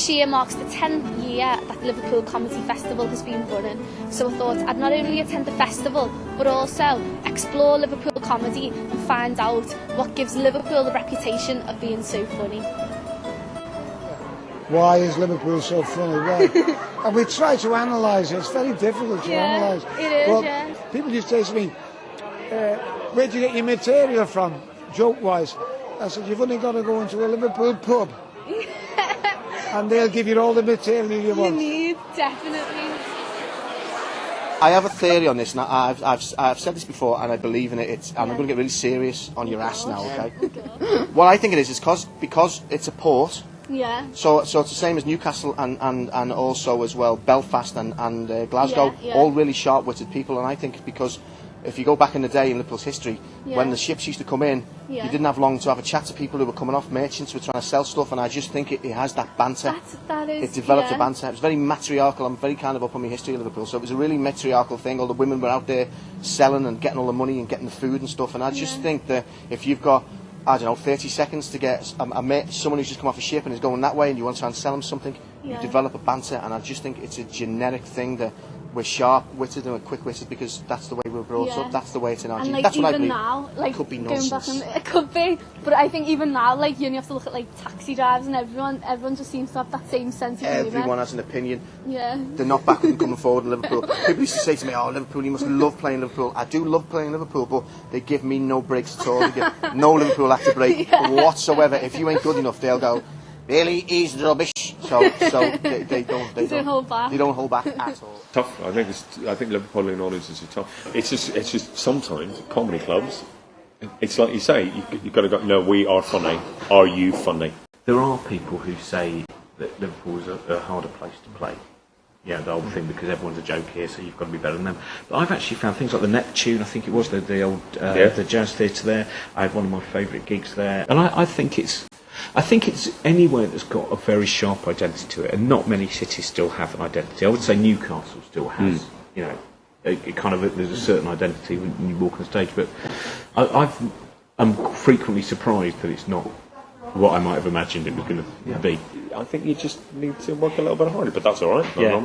This year marks the 10th year that the Liverpool Comedy Festival has been running, so I thought I'd not only attend the festival, but also explore Liverpool comedy and find out what gives Liverpool the reputation of being so funny. Why is Liverpool so funny? Why? And we try to analyse it. It's very difficult to analyse. It is, well, people just say to me, where do you get your material from, joke-wise? I said, you've only got to go into a Liverpool pub and they'll give you all the material you want. You need, definitely. I have a theory on this, and I've said this before, and I believe in it. I'm going to get really serious on your ass now, okay? What I think it is because it's a port. Yeah. So it's the same as Newcastle and also as well Belfast and Glasgow, all really sharp-witted people. And I think because if you go back in the day in Liverpool's history, when the ships used to come in, you didn't have long to have a chat to people who were coming off, merchants who were trying to sell stuff, and I just think it has that banter. It developed a banter. It was very matriarchal. I'm very kind of up on my history of Liverpool, so it was a really matriarchal thing. All the women were out there selling and getting all the money and getting the food and stuff, and I just think that if you've got, I don't know, 30 seconds to get someone who's just come off a ship and is going that way and you want to try and sell them something, you develop a banter, and I just think it's a genetic thing that we're sharp-witted and we're quick-witted because that's the way we were brought up, that's the way it's in our genes. That's what I believe. Now, like, it could be nonsense. It could be, but I think even now, like, you only have to look at, like, taxi drivers and everyone just seems to have that same sense of humour. Everyone has an opinion. Yeah. They're not backward and coming forward in Liverpool. People used to say to me, oh, Liverpool, you must love playing Liverpool. I do love playing Liverpool, but they give me no breaks at all. They give no Liverpool actor break whatsoever. If you ain't good enough, they'll go, really, he's rubbish. So they don't hold back. They don't hold back at all. Tough. I think Liverpoolian audiences are tough. It's just sometimes comedy clubs. It's like you say, you've got to go. No, we are funny. Are you funny? There are people who say that Liverpool's a harder place to play. Yeah, the old thing because everyone's a joke here, so you've got to be better than them. But I've actually found things like the Neptune. I think it was the old the jazz theatre there. I had one of my favourite gigs there, and I think it's anywhere that's got a very sharp identity to it, and not many cities still have an identity. I would say Newcastle still has, you know, it kind of there's a certain identity when you walk on stage. But I'm frequently surprised that it's not what I might have imagined it was going to be. I think you just need to work a little bit harder, but that's all right. Yeah.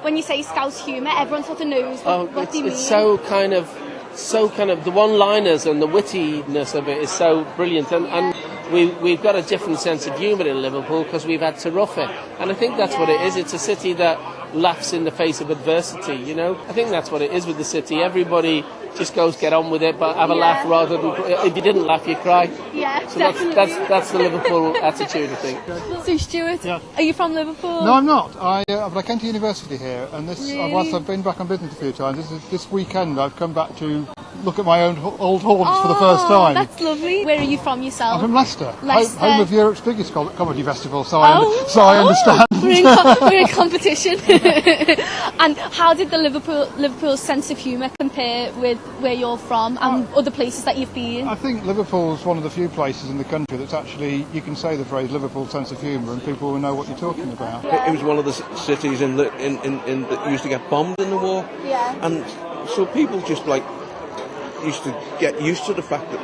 When you say Scouse humour, everyone sort of knows what you mean. It's so kind of the one-liners and the wittiness of it is so brilliant, and we've got a different sense of humour in Liverpool because we've had to rough it, and I think that's what it is. It's a city that laughs in the face of adversity, you know. I think that's what it is with the city. Everybody just goes get on with it, but have a laugh rather than if you didn't laugh you cry. Yeah, so that's the Liverpool attitude, I think. So Stuart, are you from Liverpool? No, I'm not. But I came to university here, and whilst I've been back on business a few times, this weekend I've come back to look at my own old haunts for the first time. That's lovely. Where are you from yourself? I'm from Leicester. Home of Europe's biggest comedy festival, so I understand. We're in competition. And how did the Liverpool's sense of humour compare with where you're from and other places that you've been? I think Liverpool's one of the few places in the country that's actually, you can say the phrase Liverpool sense of humour and people will know what you're talking about. It was one of the cities that used to get bombed in the war, and so people just used to get used to the fact that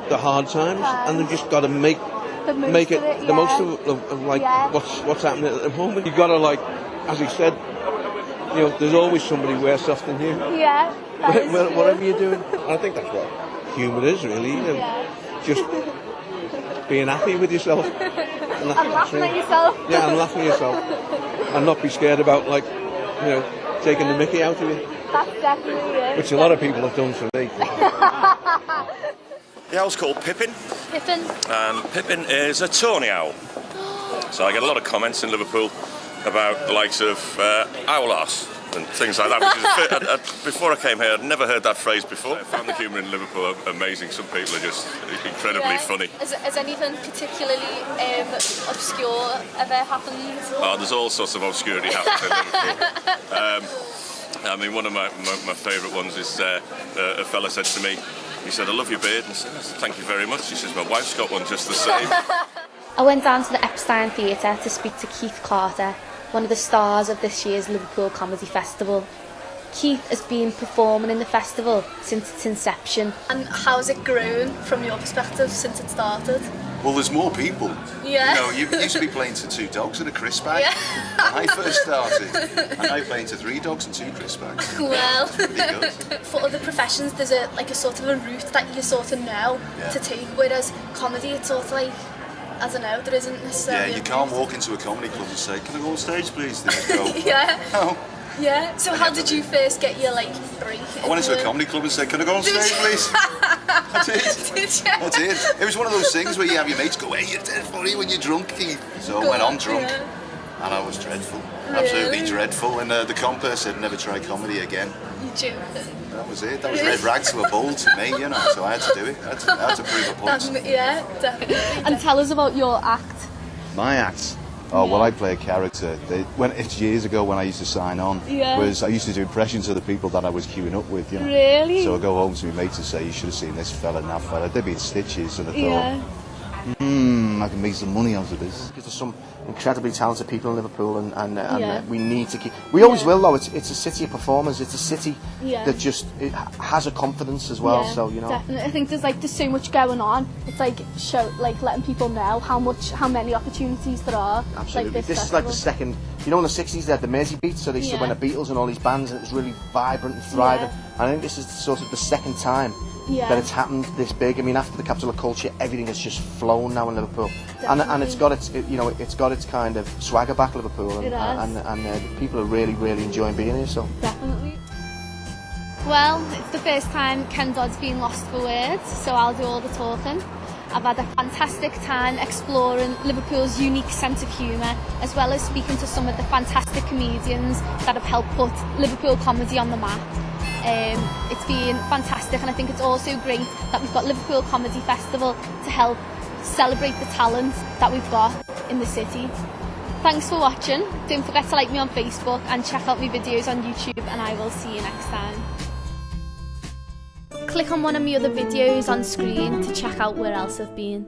the hard times, and they've just got to make it the most of what's happening at the moment. You've got to as he said, you know, there's always somebody worse off than you. Yeah. Whatever you're doing, and I think that's what humour is really. You know, just being happy with yourself and laughing at yourself. Yeah, and laughing at yourself, and not be scared about taking the mickey out of you. That's definitely it. Which a lot of people have done for me. The owl's called Pippin. Pippin. And Pippin is a tawny owl. So I get a lot of comments in Liverpool about the likes of owl arse and things like that. Which is before I came here, I'd never heard that phrase before. I found the humour in Liverpool amazing. Some people are just incredibly funny. Has anything particularly obscure ever happened? Oh, there's all sorts of obscurity happening in Liverpool. I mean, one of my favourite ones is a fella said to me, he said, "I love your beard." And I said, "Thank you very much." He says, "My wife's got one just the same." I went down to the Epstein Theatre to speak to Keith Carter, one of the stars of this year's Liverpool Comedy Festival. Keith has been performing in the festival since its inception. And how's it grown from your perspective since it started? Well, there's more people. Yeah. You used to be playing to 2 dogs and a crisp bag when I first started. And now playing to 3 dogs and 2 crisp bags. Well, Really for other professions, there's a sort of a route that you sort of know to take, whereas comedy, it's sort of like, I don't know, there isn't necessarily. Yeah, you can't walk into a comedy club and say, "Can I go on stage, please?" They just go, Yeah. "No." Yeah. So how did you first get your like break? I went into a comedy club and said, "Can I go on stage, please?" I did. Did you? I did. It was one of those things where you have your mates go, "Hey, you're dead funny when you're drunk." So I went on drunk, and I was dreadful, absolutely dreadful. And the compere said, "Never try comedy again." You joking? That was it. That was red rag to a bull to me, you know. So I had to do it. I had to prove a point. Yeah, definitely. And tell us about your act. My act. Oh, well, I play a character. It's years ago when I used to sign on. Was I used to do impressions of the people that I was queuing up with, you know. Really? So I go home to my mates and say, "You should have seen this fella and that fella. They'd be in stitches." And I thought, I can make some money out of this. Because there's some incredibly talented people in Liverpool, and we need to keep. We always will, though. It's a city of performers. It's a city that just has a confidence as well. So you know, definitely. I think there's so much going on. It's like letting people know how many opportunities there are. Absolutely. Like this is like the second. You know, in the 60s they had the Mersey Beat, so they used to win the Beatles and all these bands, and it was really vibrant and thriving. And I think this is sort of the second time that it's happened this big. I mean, after the capital of culture, everything has just flown now in Liverpool, and it's got its kind of swagger back, Liverpool, and people are really enjoying being here. So definitely. Well, it's the first time Ken Dodd's been lost for words, so I'll do all the talking. I've had a fantastic time exploring Liverpool's unique sense of humour, as well as speaking to some of the fantastic comedians that have helped put Liverpool comedy on the map. It's been fantastic, and I think it's also great that we've got Liverpool Comedy Festival to help celebrate the talent that we've got in the city. Thanks for watching. Don't forget to like me on Facebook and check out my videos on YouTube, and I will see you next time. Click on one of my other videos on screen to check out where else I've been.